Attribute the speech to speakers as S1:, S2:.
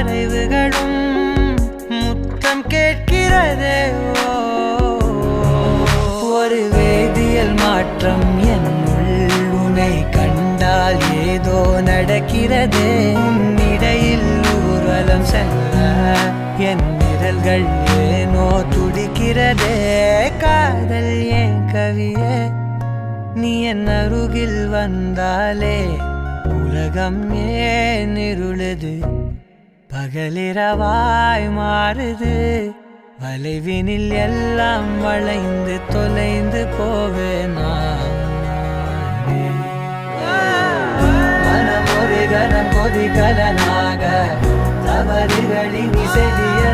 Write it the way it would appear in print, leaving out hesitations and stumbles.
S1: வரைவுகளும் முத்தம் கேட்கிறதே. ஒரு வேதியியல் மாற்றம் என்னுள் உன்னை கண்டால் ஏதோ நடக்கிறதே. இடையில் ஊர்வலம் செல்ல என் நிழல்கள் ஏனோ துடிக்கிறதே. காதல் ஏன் கவியே, நீ என் அருகில் வந்தாலே உலகம் ஏன் இருளுது, பகலிரவாய் மாறுது. வளைவினில் எல்லாம் வளைந்து தொலைந்து போவேனா. மனம் ஒரு கணம் கொதிகலனாக தவறுகளின் இசைய